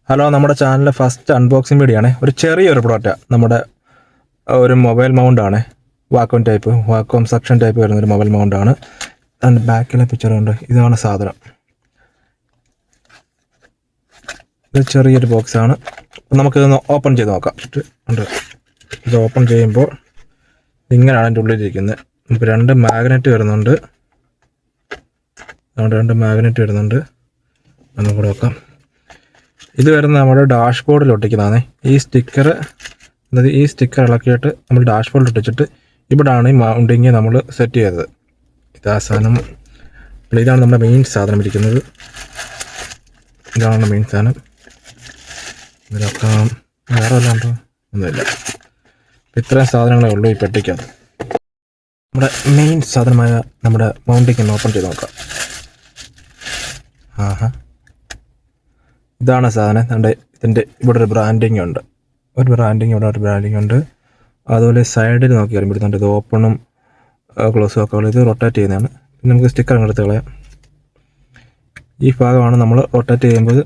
Hello, നമ്മുടെ ചാനലിലെ first unboxing video ആണ്. ഒരു ചെറിയൊരു പ്രോഡക്റ്റ്, നമ്മുടെ ഒരു മൊബൈൽ മൗണ്ടാണ്. വാക്വം സക്ഷൻ ടൈപ്പ് വരുന്നൊരു മൊബൈൽ മൗണ്ടാണ്. അതിൻ്റെ ബാക്കിലെ പിക്ചർ ഉണ്ട്. ഇതാണ് സാധനം. ഇത് ചെറിയൊരു ബോക്സാണ്. നമുക്കിതൊന്ന് ഓപ്പൺ ചെയ്ത് നോക്കാം. ഉണ്ട്. ഇത് ഓപ്പൺ ചെയ്യുമ്പോൾ ഇങ്ങനെയാണ് അതിൻ്റെ ഉള്ളിലിരിക്കുന്നത്. നമുക്ക് രണ്ട് മാഗ്നറ്റ് വരുന്നുണ്ട്. ഒന്നും കൂടെ നോക്കാം. ഇത് വരുന്ന നമ്മുടെ ഡാഷ്ബോർഡിൽ ഒട്ടിക്കുന്നതാണ്. ഈ സ്റ്റിക്കർ ഇളക്കിയിട്ട് നമ്മൾ ഡാഷ്ബോർഡിൽ ഒട്ടിച്ചിട്ട് ഇവിടാണ് ഈ മൗണ്ടിങ് നമ്മൾ സെറ്റ് ചെയ്തത്. ഇതാ സാധനം. ഇതാണ് നമ്മുടെ മെയിൻ സാധനം ഇരിക്കുന്നത്. ഇതാണ് മെയിൻ സാധനം. ഇതിലൊക്കെ വേറെ വല്ലതും ഉണ്ടോ? ഒന്നുമില്ല. ഇത്രയും സാധനങ്ങളേ ഉള്ളൂ ഈ പെട്ടിക്കകത്ത്. നമ്മുടെ മെയിൻ സാധനമായ നമ്മുടെ മൗണ്ടിങ് ഒന്ന് ഓപ്പൺ ചെയ്ത് നോക്കാം. ഇതാണ് സാധനം. ഇതിൻ്റെ ഇവിടെ ഒരു ബ്രാൻഡിങ് ഉണ്ട്. ഒരു ബ്രാൻഡിങ് ഉണ്ട്. അതുപോലെ സൈഡിൽ നോക്കി അറിയുമ്പോഴത്തേണ്ട് ഇത് ഓപ്പണും ക്ലോസും ഒക്കെ ഉള്ളത്. ഇത് റൊട്ടേറ്റ് ചെയ്യുന്നതാണ്. പിന്നെ നമുക്ക് സ്റ്റിക്കർ അങ്ങെടുത്ത് കളയാം. ഈ ഭാഗമാണ് നമ്മൾ റൊട്ടേറ്റ് ചെയ്യുമ്പോൾ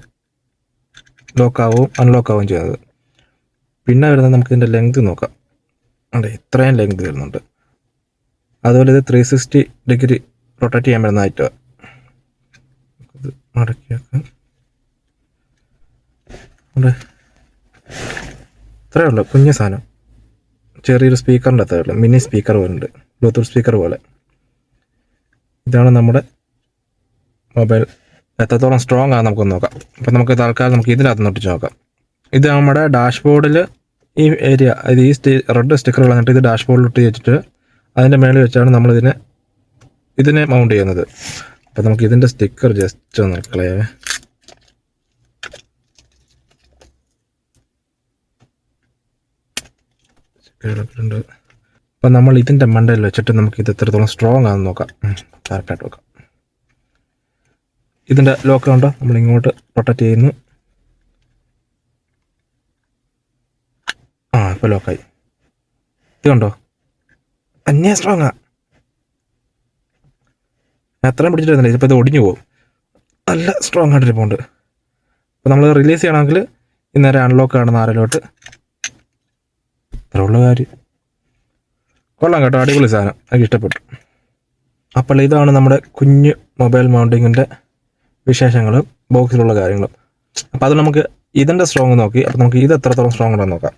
ലോക്കാവും അൺലോക്കാവും ചെയ്യുന്നത്. പിന്നെ വരുന്നത് നമുക്ക് ഇതിൻ്റെ ലെങ്ത് നോക്കാം. ഇത്രയും ലെങ്ത് വരുന്നുണ്ട്. അതുപോലെ ഇത് 360 ഡിഗ്രി റൊട്ടേറ്റ് ചെയ്യാൻ പറ്റുന്നതായിട്ട് ഇത് മടക്കിയൊക്കെ ഇത്രയേ ഉള്ളൂ. കുഞ്ഞ സാധനം. ചെറിയൊരു സ്പീക്കറിൻ്റെ അത്രയേ ഉള്ളൂ. മിനി സ്പീക്കർ പോലെ ഉണ്ട്. ബ്ലൂടൂത്ത് സ്പീക്കർ പോലെ. ഇതാണ് നമ്മുടെ മൊബൈൽ. എത്രത്തോളം സ്ട്രോങ് ആണ് നമുക്കൊന്ന് നോക്കാം. അപ്പം നമുക്ക് തൽക്കാലം നമുക്ക് ഇതിനകത്ത് ഒട്ടിച്ച് നോക്കാം. ഇത് നമ്മുടെ ഡാഷ്ബോർഡിൽ ഈ ഏരിയ, ഇത് ഈ റെഡ് സ്റ്റിക്കർ വന്നിട്ട് ഇത് ഡാഷ്ബോർഡിൽ ഒട്ടി വെച്ചിട്ട് അതിൻ്റെ മേളിൽ വെച്ചാണ് നമ്മൾ ഇതിനെ മൗണ്ട് ചെയ്യുന്നത്. അപ്പം നമുക്ക് ഇതിൻ്റെ സ്റ്റിക്കർ ജസ്റ്റ് ഒന്ന് കളയാവേ. ഉണ്ട്. അപ്പം നമ്മൾ ഇതിൻ്റെ മണ്ടയിൽ വെച്ചിട്ട് നമുക്ക് ഇത് എത്രത്തോളം സ്ട്രോങ് ആണെന്ന് നോക്കാം. കറക്റ്റായിട്ട് നോക്കാം. ഇതിൻ്റെ ലോക്ക് ഉണ്ടോ? നമ്മൾ ഇങ്ങോട്ട് പ്രൊട്ടക്റ്റ് ചെയ്യുന്നു. ഇപ്പോൾ ലോക്കായി. ഇതുണ്ടോ? തന്നെ സ്ട്രോങ്ങാ. അത്രയും പിടിച്ചിട്ട് ഇപ്പോൾ ഇത് ഒടിഞ്ഞു പോകും. നല്ല സ്ട്രോങ് ആയിട്ട് ഇരിപ്പുണ്ട്. അപ്പോൾ നമ്മൾ റിലീസ് ചെയ്യണമെങ്കിൽ ഇന്നേരം അൺലോക്ക് ആണ് 4 അത്രയുള്ള കാര്യം. കൊള്ളാം കേട്ടോ, അടിപൊളി സാധനം. എനിക്ക് ഇഷ്ടപ്പെട്ടു. അപ്പോൾ ഇതാണ് നമ്മുടെ കുഞ്ഞ് മൊബൈൽ മൗണ്ടിങ്ങിൻ്റെ വിശേഷങ്ങളും ബോക്സിലുള്ള കാര്യങ്ങളും. അപ്പോൾ അത് നമുക്ക് ഇതിൻ്റെ സ്ട്രോങ് നോക്കി. അപ്പോൾ നമുക്ക് ഇത് എത്രത്തോളം സ്ട്രോങ് ഉണ്ടെന്ന് നോക്കാം.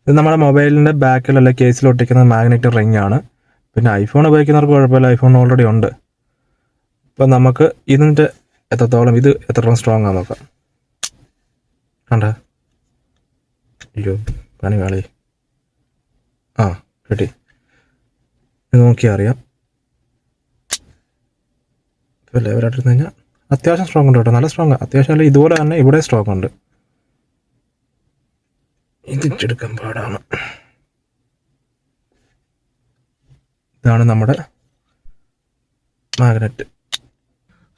ഇത് നമ്മുടെ മൊബൈലിൻ്റെ ബാക്കിൽ അല്ലെങ്കിൽ കേസിൽ ഒട്ടിക്കുന്ന മാഗ്നറ്റിക് റിംഗ് ആണ്. പിന്നെ ഐഫോൺ ഉപയോഗിക്കുന്നവർക്ക് കുഴപ്പമില്ല, ഐഫോൺ ഓൾറെഡി ഉണ്ട്. അപ്പോൾ നമുക്ക് ഇതിൻ്റെ എത്രത്തോളം സ്ട്രോങ് ആണെന്ന് നോക്കാം. കണ്ടോ? അയ്യോ, പണി വേളി. കിട്ടി. ഇത് നോക്കിയാൽ അറിയാം. ഇപ്പോൾ ലെവലായിട്ടിരുന്ന് കഴിഞ്ഞാൽ അത്യാവശ്യം സ്ട്രോങ് ഉണ്ട് കേട്ടോ. നല്ല സ്ട്രോങ്. അത്യാവശ്യം അല്ല, ഇതുപോലെ തന്നെ ഇവിടെ സ്ട്രോങ് ഉണ്ട്. ഇതിച്ചെടുക്കാൻ പാടാണ്. ഇതാണ് നമ്മുടെ മാഗ്നറ്റ്.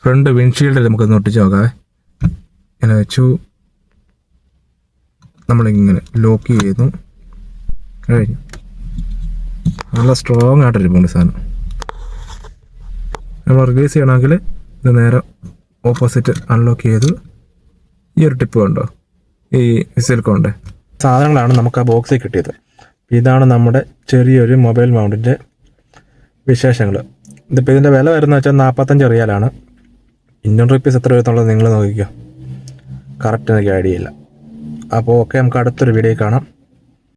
ഫ്രണ്ട് വിൻഷീൽഡിൽ നമുക്കൊന്ന് ഒട്ടിച്ച് നോക്കാവേ. ഇങ്ങനെ വെച്ചു. നമ്മളിങ്ങനെ ലോക്ക് ചെയ്യുന്നു. കഴിഞ്ഞു. നല്ല സ്ട്രോങ് ആയിട്ടിരിപ്പുണ്ട് സാധനം. നമ്മൾ റിലീസ് ചെയ്യണമെങ്കിൽ ഇത് നേരെ ഓപ്പോസിറ്റ് അൺലോക്ക് ചെയ്ത് ഈ ഒരു ടിപ്പ് കണ്ടോ, ഈ സിലിക്കോണിൻ്റെ സാധനങ്ങളാണ് നമുക്ക് ആ ബോക്സിൽ കിട്ടിയത്. ഇതാണ് നമ്മുടെ ചെറിയൊരു മൊബൈൽ മൗണ്ടിൻ്റെ വിശേഷങ്ങൾ. ഇതിപ്പോൾ ഇതിൻ്റെ വില വരുന്നത് വെച്ചാൽ 45 റിയാലാണ്. ഇന്ത്യൻ റുപ്പീസ് എത്ര വരുന്നുള്ളത് നിങ്ങൾ നോക്കിക്കോ. കറക്റ്റ് എനിക്ക് ഐഡിയ ഇല്ല. അപ്പോൾ ഓക്കെ, നമുക്ക് അടുത്തൊരു വീഡിയോ കാണാം.